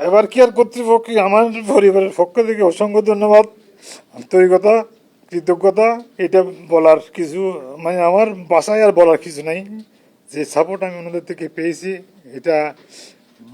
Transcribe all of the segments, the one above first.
এবার কেয়ার কর্তৃপক্ষকে আমার পরিবারের পক্ষ থেকে অসংখ্য ধন্যবাদ, আন্তরিকতা, কৃতজ্ঞতা। এটা বলার কিছু মানে আমার বাসায় আর বলার কিছু নাই। যে সাপোর্ট আমি ওনাদের থেকে পেয়েছি, এটা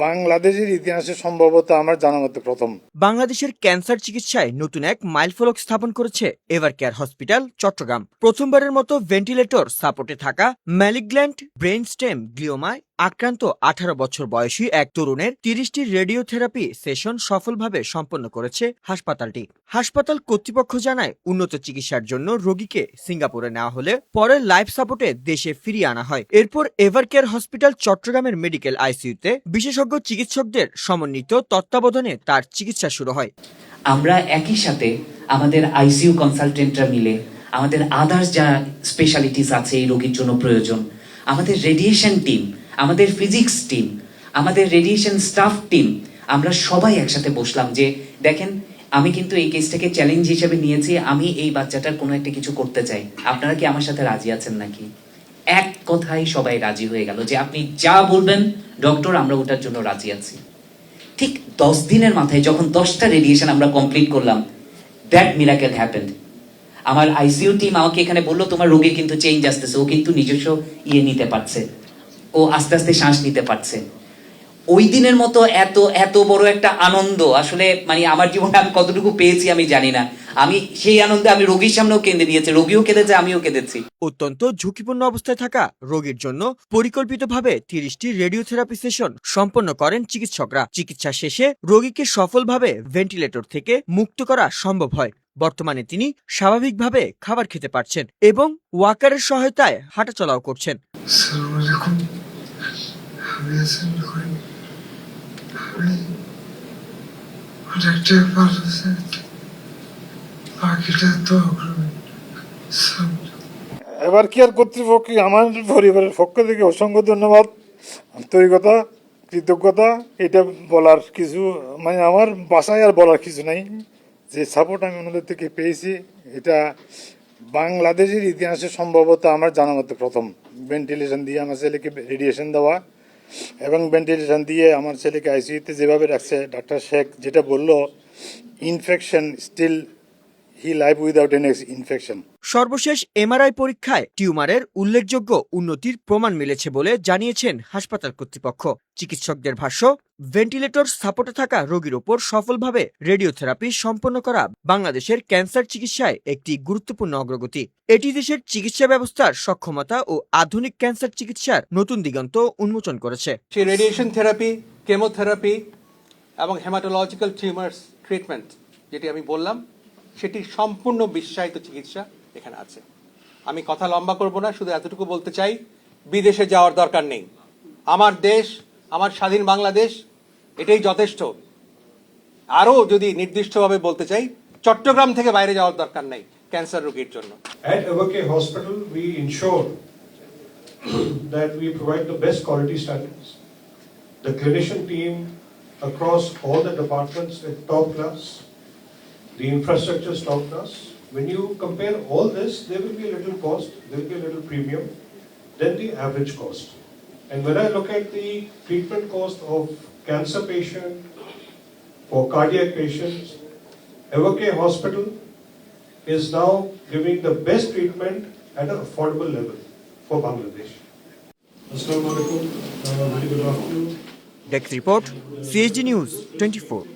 বাংলাদেশের ইতিহাসে সম্ভবত আমার জানা মতে প্রথম। বাংলাদেশের ক্যান্সার চিকিৎসায় নতুন এক মাইলফলক স্থাপন করেছে এভারকেয়ার হসপিটাল চট্টগ্রাম। প্রথমবারের মতো ভেন্টিলেটর সাপোর্টে থাকা ম্যালিগন্যান্ট ব্রেইন স্টেম গ্লিওমায় আক্রান্ত 18 বছর বয়সী এক তরুণের 30টি রেডিওথেরাপি সেশন সফলভাবে সম্পন্ন করেছে হাসপাতালটি। হাসপাতাল কর্তৃপক্ষ জানায়, উন্নত চিকিৎসার জন্য রোগীকে সিঙ্গাপুরে নেওয়া হলে পরে লাইফ সাপোর্টে দেশে ফিরিয়ে আনা হয়। এরপর এভারকেয়ার হসপিটাল চট্টগ্রামের মেডিকেল আইসিইউতে বিশেষজ্ঞ চিকিৎসকদের সমন্বিত তত্ত্বাবধানে তার চিকিৎসা শুরু হয়। আমরা একই সাথে আমাদের আইসিইউ কনসালটেন্টরা মিলে আমাদের আদার্স যা স্পেশালিটিস আছে এই রোগীর জন্য প্রয়োজন, আমাদের রেডিয়েশন টিম, আমাদের ফিজিক্স টিম, আমাদের রেডিয়েশন স্টাফ টিম, আমরা সবাই একসাথে বসলাম যে দেখেন, আমি কিন্তু এই কেসটাকে চ্যালেঞ্জ হিসেবে নিয়েছি, আমি এই বাচ্চাটার কোনো একটা কিছু করতে চাই, আপনারা কি আমার সাথে রাজি আছেন নাকি? এক কথায় সবাই রাজি হয়ে গেল যে আপনি যা বলবেন ডক্টর, আমরা ওটার জন্য রাজি আছি। ঠিক 10 দিনের মাথায় যখন 10টা রেডিয়েশন আমরা কমপ্লিট করলাম, দ্যাট মিরাকেল হ্যাপেন্ড। আমার আইসিইউ টিম আমাকে এখানে বললো, তোমার রোগীর কিন্তু চেঞ্জ আসতেছে, ও কিন্তু নিজস্ব নিতে পারছে, ও আস্তে আস্তে শ্বাস নিতে পারছে। ওই দিনের মতো এত এত বড় একটা আনন্দ আসলে মানে আমার জীবনে আমি কতটুকু পেয়েছি আমি জানি না। আমি সেই আনন্দে আমি রোগীর সামনেও কেঁদে দিয়েছি, রোগীও কেঁদেছে, আমিও কেঁদেছি। অত্যন্ত ঝুঁকিপূর্ণ অবস্থায় থাকা রোগীর জন্য পরিকল্পিতভাবে 30টি রেডিওথেরাপি সেশন সম্পন্ন করেন চিকিৎসকরা। চিকিৎসা শেষে রোগীকে সফলভাবে ভেন্টিলেটর থেকে মুক্ত করা সম্ভব হয়। বর্তমানে তিনি স্বাভাবিকভাবে খাবার খেতে পারছেন এবং ওয়াকারের সহায়তায় হাঁটাচলাও করছেন। এবার কেয়ার কর্তৃপক্ষকে আমার পরিবারের পক্ষ থেকে অসংখ্য ধন্যবাদ, আন্তরিকতা, কৃতজ্ঞতা। এটা বলার কিছু মানে আমার বাসায় আর বলার কিছু নাই। যে সাপোর্ট আমি ওনাদের থেকে পেয়েছি, এটা বাংলাদেশের ইতিহাসে সম্ভবত আমার জানা মতে প্রথম। ভেন্টিলেশন দিয়ে আমার ছেলেকে রেডিয়েশন দেওয়া এবং ভেন্টিলেশন দিয়ে আমার ছেলেকে আইসিইউতে যেভাবে রাখছে, ডাক্তার শেখ যেটা বললো, infection still he live without any infection. সর্বশেষ এমআরআই পরীক্ষায় টিউমারের উল্লেখযোগ্য উন্নতির প্রমাণ মিলেছে বলে জানিয়েছেন হাসপাতাল কর্তৃপক্ষ। চিকিৎসকদের ভাষ্য, ভেন্টিলেটর সাপোর্টে থাকা রোগীর ওপর সফলভাবে রেডিওথেরাপি সম্পন্ন করা বাংলাদেশের ক্যান্সার চিকিৎসায় একটি গুরুত্বপূর্ণ অগ্রগতি। এটি দেশের চিকিৎসা ব্যবস্থার সক্ষমতা ও আধুনিক ক্যান্সার চিকিৎসার নতুন দিগন্ত উন্মোচন করেছে। সেই রেডিয়েশন থেরাপি, কেমোথেরাপি এবং হেমাটোলজিক্যাল টিউমার্স ট্রিটমেন্ট যেটি আমি বললাম, সেটি সম্পূর্ণ বিশ্বায়িত চিকিৎসা এখানে আছে। আমি কথা লম্বা করব না, শুধু এতটুকু বলতে চাই, বিদেশে যাওয়ার দরকার নেই। আমার দেশ, আমার স্বাধীন বাংলাদেশ, এটাই যথেষ্ট। আরও যদি নির্দিষ্টভাবে বলতে চাই, চট্টগ্রাম থেকে বাইরে যাওয়ার দরকার নেই ক্যান্সার রোগীর জন্য। At Evercare Hospital, we ensure that we provide the best quality standards. The clinician team across all the departments is top class. The infrastructure is top class. When you compare all this, there will be a little cost, there will be a little premium than the average cost. And when I look at the treatment cost of cancer patient, for cardiac patients, Evercare Hospital is now giving the best treatment at an affordable level for Bangladesh. Assalamu alaikum. Very good afternoon. Desk report, CSG News 24.